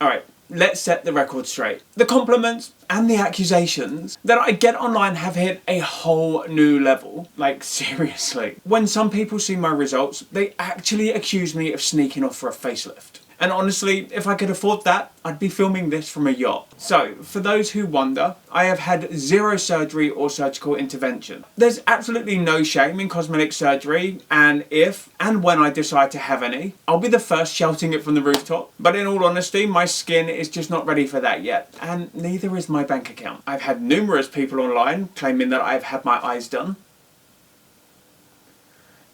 Alright, let's set the record straight. The compliments and the accusations that I get online have hit a whole new level. Like, seriously. When some people see my results, they actually accuse me of sneaking off for a facelift. And honestly, if I could afford that, I'd be filming this from a yacht. So, for those who wonder, I have had zero surgery or surgical intervention. There's absolutely no shame in cosmetic surgery, and if and when I decide to have any, I'll be the first shouting it from the rooftop. But in all honesty, my skin is just not ready for that yet, and neither is my bank account. I've had numerous people online claiming that I've had my eyes done.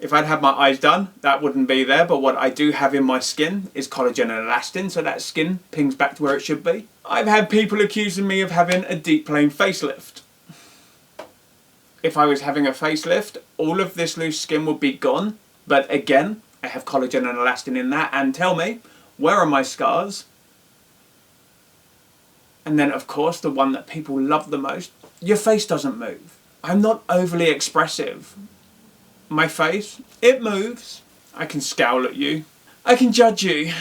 If I'd had my eyes done, that wouldn't be there, but what I do have in my skin is collagen and elastin, so that skin pings back to where it should be. I've had people accusing me of having a deep plane facelift. If I was having a facelift, all of this loose skin would be gone, but again, I have collagen and elastin in that, and tell me, where are my scars? And then of course, the one that people love the most, your face doesn't move. I'm not overly expressive. My face, it moves. I can scowl at you. I can judge you.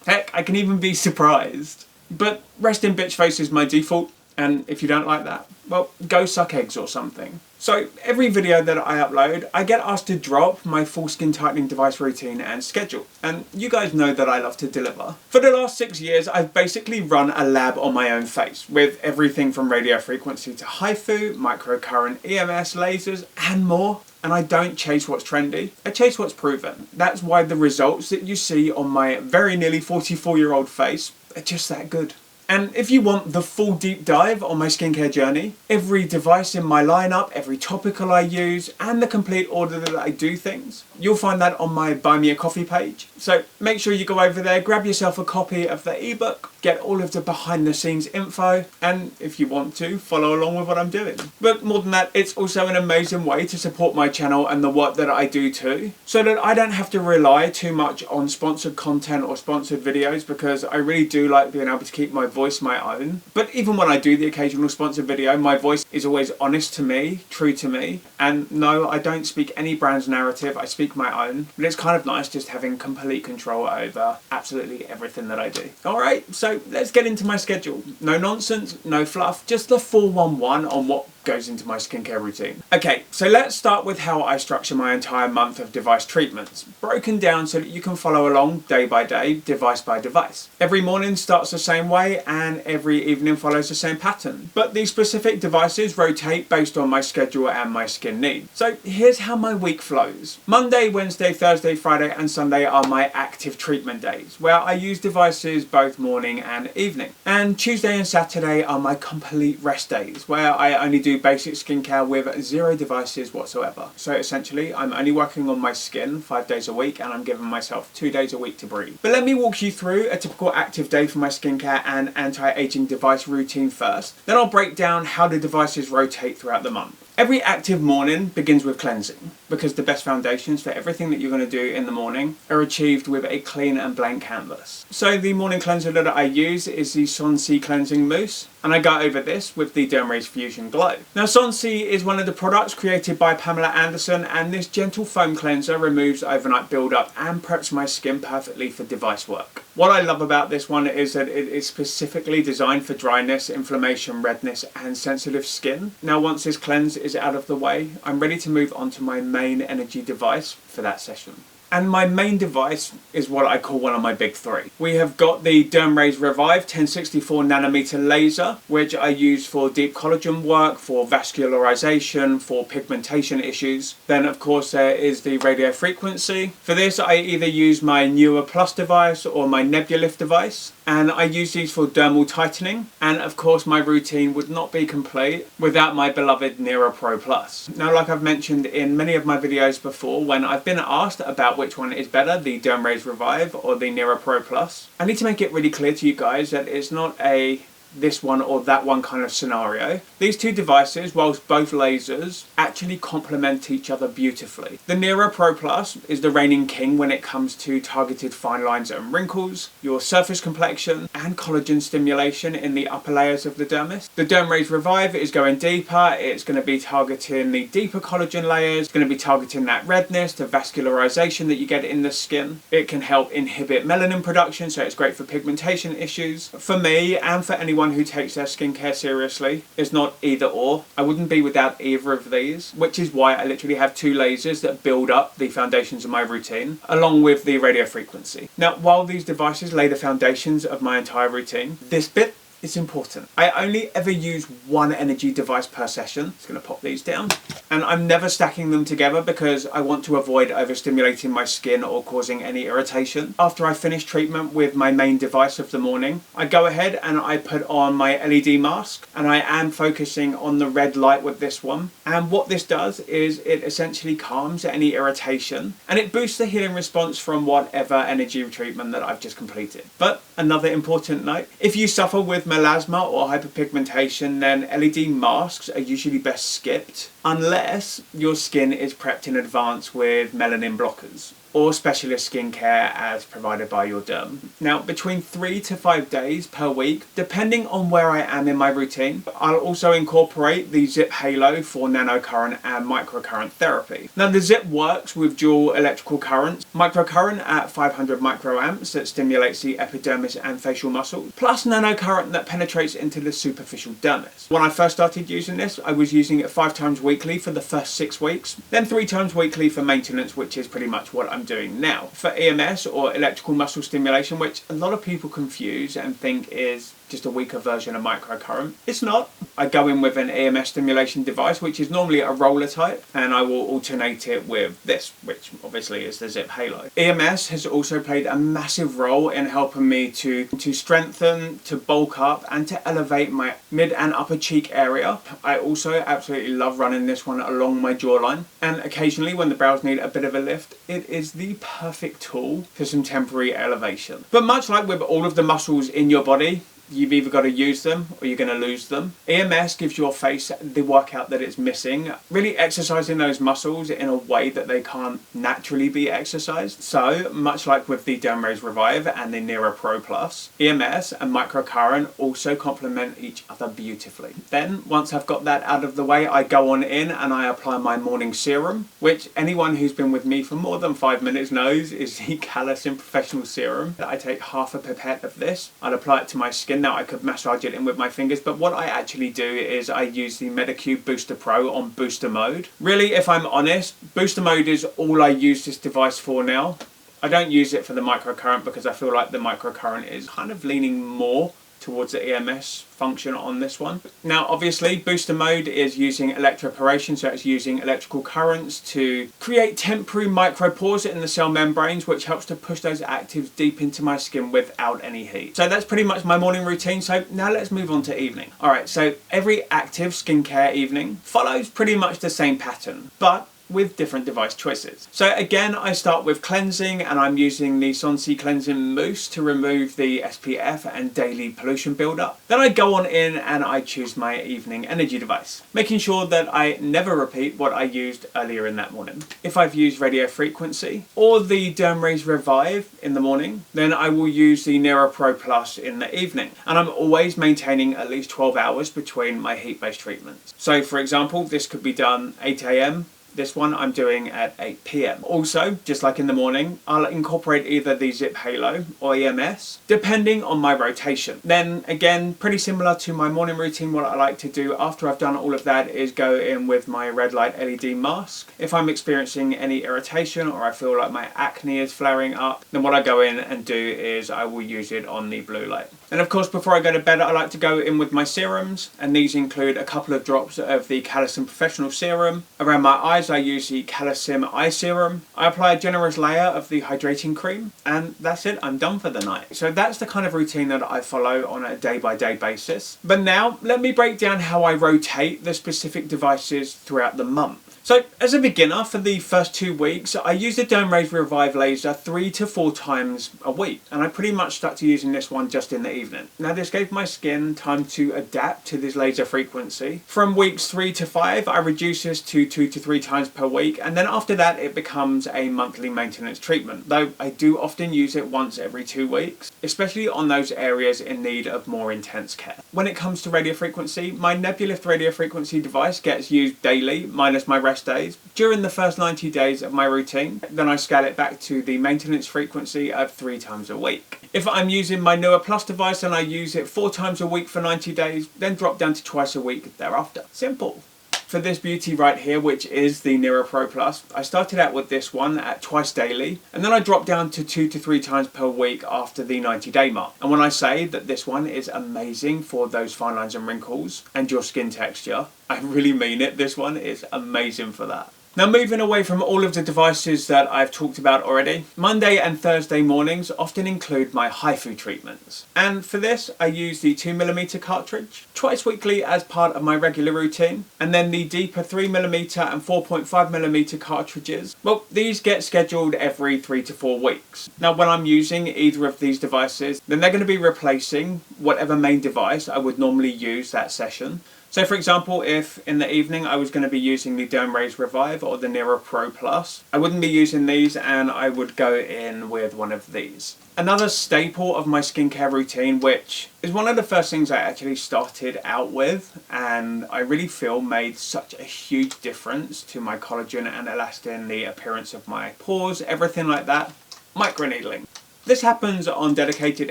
Heck, I can even be surprised. But resting bitch face is my default, and if you don't like that, well, go suck eggs or something. So every video that I upload, I get asked to drop my full skin tightening device routine and schedule. And you guys know that I love to deliver. For the last 6 years, I've basically run a lab on my own face with everything from radio frequency to HIFU, microcurrent, EMS, lasers, and more. And I don't chase what's trendy, I chase what's proven. That's why the results that you see on my very nearly 44-year-old face are just that good. And if you want the full deep dive on my skincare journey, every device in my lineup, every topical I use, and the complete order that I do things, you'll find that on my Buy Me a Coffee page. So make sure you go over there, grab yourself a copy of the ebook, get all of the behind the scenes info, and if you want to, follow along with what I'm doing. But more than that, it's also an amazing way to support my channel and the work that I do too, so that I don't have to rely too much on sponsored content or sponsored videos, because I really do like being able to keep my voice my own. But even when I do the occasional sponsored video, my voice is always honest to me, true to me, and no, I don't speak any brand's narrative, I speak my own. But it's kind of nice just having complete control over absolutely everything that I do. Alright, so let's get into my schedule. No nonsense, no fluff, just the 411 on what goes into my skincare routine. Okay, so let's start with how I structure my entire month of device treatments, broken down so that you can follow along day by day, device by device. Every morning starts the same way and every evening follows the same pattern, but these specific devices rotate based on my schedule and my skin needs. So here's how my week flows. Monday, Wednesday, Thursday, Friday and Sunday are my active treatment days, where I use devices both morning and evening. And Tuesday and Saturday are my complete rest days, where I only do basic skincare with zero devices whatsoever. So essentially, I'm only working on my skin 5 days a week and I'm giving myself 2 days a week to breathe. But let me walk you through a typical active day for my skincare and anti-aging device routine first. Then I'll break down how the devices rotate throughout the month. Every active morning begins with cleansing, because the best foundations for everything that you're going to do in the morning are achieved with a clean and blank canvas. So the morning cleanser that I use is the Sonsi Cleansing Mousse, and I go over this with the Dermrace Fusion Glow. Now Sonsi is one of the products created by Pamela Anderson, and this gentle foam cleanser removes overnight buildup and preps my skin perfectly for device work. What I love about this one is that it is specifically designed for dryness, inflammation, redness and sensitive skin. Now once this cleanse is out of the way, I'm ready to move on to my main energy device for that session. And my main device is what I call one of my big three. We have got the Dermrace Revive 1064nm laser, which I use for deep collagen work, for vascularization, for pigmentation issues. Then of course there is the radio frequency. For this I either use my Newer Plus device or my Nebulith device. And I use these for dermal tightening. And of course my routine would not be complete without my beloved Nero Pro Plus. Now like I've mentioned in many of my videos before, when I've been asked about which one is better, the Dermrace Revive or the Nero Pro Plus, I need to make it really clear to you guys that it's not a this one or that one kind of scenario. These two devices, whilst both lasers, actually complement each other beautifully. The Nero Pro Plus is the reigning king when it comes to targeted fine lines and wrinkles, your surface complexion, and collagen stimulation in the upper layers of the dermis. The Dermraze Revive is going deeper. It's going to be targeting the deeper collagen layers. It's going to be targeting that redness, the vascularization that you get in the skin. It can help inhibit melanin production, so it's great for pigmentation issues. For me, and for anyone who takes their skincare seriously, it's not either or. I wouldn't be without either of these, which is why I literally have two lasers that build up the foundations of my routine, along with the radio frequency. Now, while these devices lay the foundations of my entire routine, this bit is important. I only ever use one energy device per session. Just going to pop these down. And I'm never stacking them together because I want to avoid overstimulating my skin or causing any irritation. After I finish treatment with my main device of the morning, I go ahead and I put on my LED mask, and I am focusing on the red light with this one. And what this does is it essentially calms any irritation and it boosts the healing response from whatever energy treatment that I've just completed. But another important note, if you suffer with melasma or hyperpigmentation, then LED masks are usually best skipped unless your skin is prepped in advance with melanin blockers or specialist skincare as provided by your derm. Now, between 3 to 5 days per week, depending on where I am in my routine, I'll also incorporate the Zip Halo for nanocurrent and microcurrent therapy. Now, the Zip works with dual electrical currents, microcurrent at 500 microamps that stimulates the epidermis and facial muscles, plus nanocurrent that penetrates into the superficial dermis. When I first started using this, I was using it 5 times weekly for the first 6 weeks, then 3 times weekly for maintenance, which is pretty much what I'm doing now. For EMS, or electrical muscle stimulation, which a lot of people confuse and think is just a weaker version of microcurrent. It's not. I go in with an EMS stimulation device, which is normally a roller type, and I will alternate it with this, which obviously is the Zip Halo. EMS has also played a massive role in helping me to strengthen, to bulk up, and to elevate my mid and upper cheek area. I also absolutely love running this one along my jawline, and occasionally when the brows need a bit of a lift, it is the perfect tool for some temporary elevation. But much like with all of the muscles in your body, you've either got to use them or you're going to lose them. EMS gives your face the workout that it's missing, really exercising those muscles in a way that they can't naturally be exercised. So, much like with the Dermraze Revive and the Nero Pro Plus, EMS and microcurrent also complement each other beautifully. Then, once I've got that out of the way, I go on in and I apply my morning serum, which anyone who's been with me for more than 5 minutes knows is the Callus Professional Serum. I take half a pipette of this, I'd apply it to my skin. Now I could massage it in with my fingers, but what I actually do is I use the Medicube Booster Pro on booster mode. Really, if I'm honest, booster mode is all I use this device for now. I don't use it for the microcurrent because I feel like the microcurrent is kind of leaning more towards the EMS function on this one. Now obviously booster mode is using electroporation, so it's using electrical currents to create temporary micropores in the cell membranes, which helps to push those actives deep into my skin without any heat. So that's pretty much my morning routine. So now let's move on to evening. Alright, so every active skincare evening follows pretty much the same pattern, but with different device choices. So again, I start with cleansing, and I'm using the Sonsi Cleansing Mousse to remove the SPF and daily pollution buildup. Then I go on in and I choose my evening energy device, making sure that I never repeat what I used earlier in that morning. If I've used radio frequency or the Dermraze Revive in the morning, then I will use the Nero Pro Plus in the evening. And I'm always maintaining at least 12 hours between my heat-based treatments. So for example, this could be done 8 AM. This one I'm doing at 8 PM. Also, just like in the morning, I'll incorporate either the Zip Halo or EMS, depending on my rotation. Then again, pretty similar to my morning routine, what I like to do after I've done all of that is go in with my red light LED mask. If I'm experiencing any irritation or I feel like my acne is flaring up, then what I go in and do is I will use it on the blue light. And of course, before I go to bed, I like to go in with my serums, and these include a couple of drops of the Callus Professional Serum. Around my eyes, I use the Callus Eye Serum. I apply a generous layer of the hydrating cream, and that's it, I'm done for the night. So that's the kind of routine that I follow on a day-by-day basis. But now, let me break down how I rotate the specific devices throughout the month. So as a beginner, for the first 2 weeks, I used the Dome Rays Revive laser 3 to 4 times a week, and I pretty much stuck to using this one just in the evening. Now this gave my skin time to adapt to this laser frequency. From weeks 3 to 5, I reduced this to 2 to 3 times per week, and then after that it becomes a monthly maintenance treatment, though I do often use it once every 2 weeks, especially on those areas in need of more intense care. When it comes to radiofrequency, my Nebulift radiofrequency device gets used daily, minus my rest days, during the first 90 days of my routine. Then I scale it back to the maintenance frequency of 3 times a week. If I'm using my newer Plus device and I use it 4 times a week for 90 days, then drop down to twice a week thereafter. Simple. For this beauty right here, which is the Nero Pro Plus, I started out with this one at twice daily, and then I dropped down to 2 to 3 times per week after the 90-day mark. And when I say that this one is amazing for those fine lines and wrinkles and your skin texture, I really mean it. This one is amazing for that. Now moving away from all of the devices that I've talked about already, Monday and Thursday mornings often include my HIFU treatments. And for this I use the 2mm cartridge twice weekly as part of my regular routine, and then the deeper 3mm and 4.5mm cartridges, well, these get scheduled every 3 to 4 weeks. Now when I'm using either of these devices, then they're going to be replacing whatever main device I would normally use that session. So for example, if in the evening I was going to be using the Dome Rays Revive or the Nero Pro Plus, I wouldn't be using these and I would go in with one of these. Another staple of my skincare routine, which is one of the first things I actually started out with and I really feel made such a huge difference to my collagen and elastin, the appearance of my pores, everything like that, microneedling. This happens on dedicated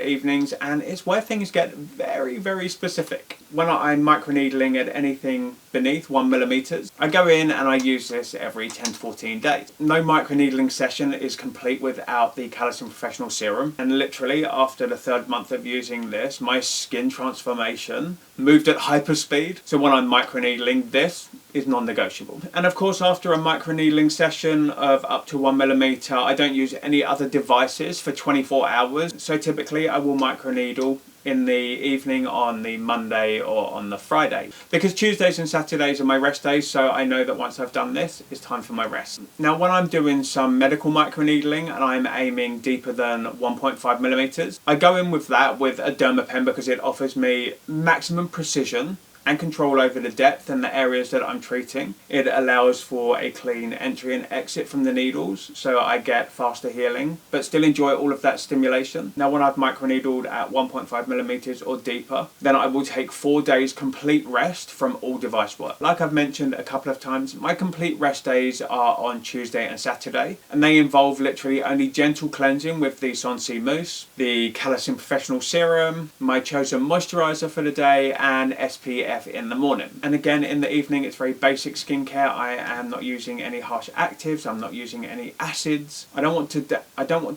evenings and it's where things get very, very specific. When I'm microneedling at anything beneath 1mm, I go in and I use this every 10 to 14 days. No microneedling session is complete without the Calcium Professional Serum, and literally after the 3rd month of using this, my skin transformation moved at hyperspeed. So when I'm microneedling, this is non-negotiable. And of course, after a microneedling session of up to 1mm, I don't use any other devices for 24 hours. So typically I will microneedle in the evening on the Monday or on the Friday, because Tuesdays and Saturdays are my rest days, so I know that once I've done this, it's time for my rest. Now when I'm doing some medical microneedling and I'm aiming deeper than 1.5mm, I go in with that with a Dermapen because it offers me maximum precision and control over the depth and the areas that I'm treating. It allows for a clean entry and exit from the needles, so I get faster healing, but still enjoy all of that stimulation. Now when I've microneedled at 1.5mm or deeper, then I will take 4 days complete rest from all device work. Like I've mentioned a couple of times, my complete rest days are on Tuesday and Saturday, and they involve literally only gentle cleansing with the Sansi Mousse, the Calcium Professional Serum, my chosen moisturiser for the day, and SPF in the morning. And again in the evening it's very basic skincare. I am not using any harsh actives, I'm not using any acids. I don't want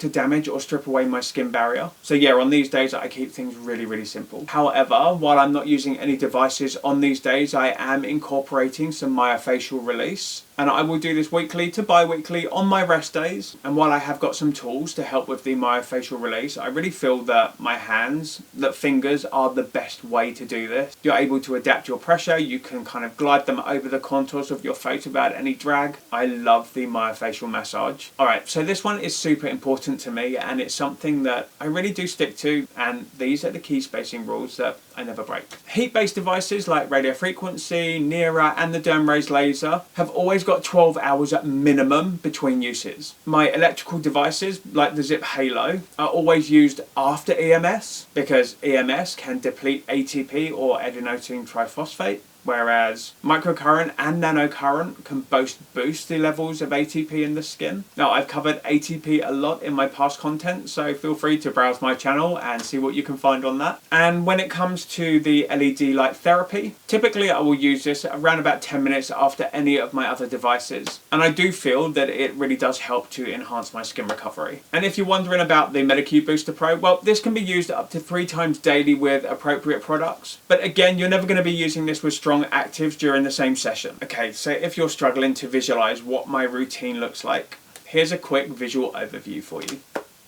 to damage or strip away my skin barrier. So yeah, on these days I keep things really, really simple. However, while I'm not using any devices on these days, I am incorporating some myofascial release, and I will do this weekly to bi-weekly on my rest days. And while I have got some tools to help with the myofascial release, I really feel that my hands, that fingers are the best way to do this. You're able to adapt your pressure, you can kind of glide them over the contours of your face without any drag. I love the myofascial massage. Alright, so this one is super important to me and it's something that I really do stick to, and these are the key spacing rules that I never break. Heat-based devices like radiofrequency, Nera and the Dome Rays laser have always got 12 hours at minimum between uses. My electrical devices like the Zip Halo are always used after EMS because EMS can deplete ATP or adenosine triphosphate, whereas microcurrent and nanocurrent can both boost the levels of ATP in the skin. Now I've covered ATP a lot in my past content, so feel free to browse my channel and see what you can find on that. And when it comes to the LED light therapy, typically I will use this around about 10 minutes after any of my other devices, and I do feel that it really does help to enhance my skin recovery. And if you're wondering about the Medicube Booster Pro, well, this can be used up to 3 times daily with appropriate products, but again, you're never going to be using this with strong actives during the same session. Okay, so if you're struggling to visualize what my routine looks like, here's a quick visual overview for you.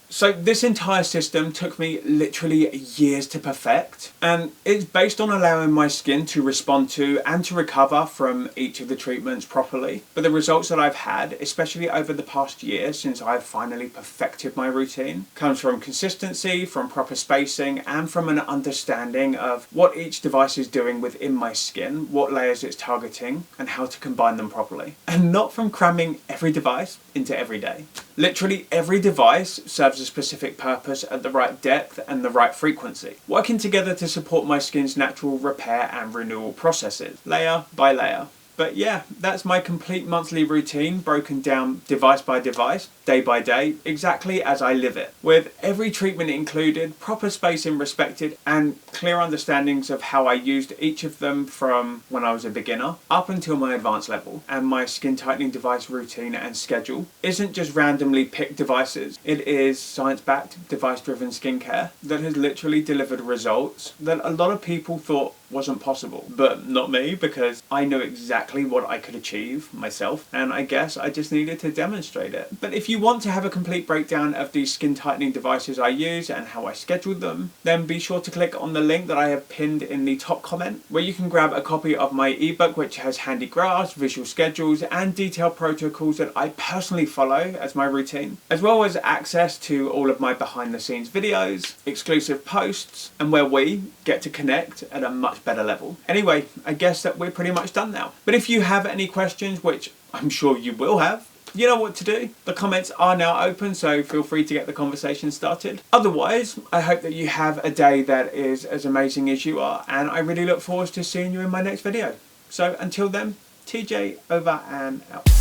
So this entire system took me literally years to perfect, and it's based on allowing my skin to respond to and to recover from each of the treatments properly. But the results that I've had, especially over the past year since I've finally perfected my routine, comes from consistency, from proper spacing, and from an understanding of what each device is doing within my skin, what layers it's targeting, and how to combine them properly. And not from cramming every device into every day. Literally every device serves a specific purpose at the right depth and the right frequency, working together to support my skin's natural repair and renewal processes, layer by layer. But yeah, that's my complete monthly routine, broken down device by device, day by day, exactly as I live it, with every treatment included, proper spacing respected, and clear understandings of how I used each of them from when I was a beginner up until my advanced level. And my skin tightening device routine and schedule isn't just randomly picked devices, it is science-backed, device-driven skincare that has literally delivered results that a lot of people thought wasn't possible, but not me, because I knew exactly what I could achieve myself, and I guess I just needed to demonstrate it. But if you want to have a complete breakdown of these skin tightening devices I use and how I scheduled them, then be sure to click on the link that I have pinned in the top comment, where you can grab a copy of my ebook which has handy graphs, visual schedules, and detailed protocols that I personally follow as my routine, as well as access to all of my behind the scenes videos, exclusive posts, and where we get to connect at a much better level. Anyway, I guess that we're pretty much done now. But if you have any questions, which I'm sure you will have, you know what to do. The comments are now open, so feel free to get the conversation started. Otherwise, I hope that you have a day that is as amazing as you are, and I really look forward to seeing you in my next video. So until then, TJ over and out.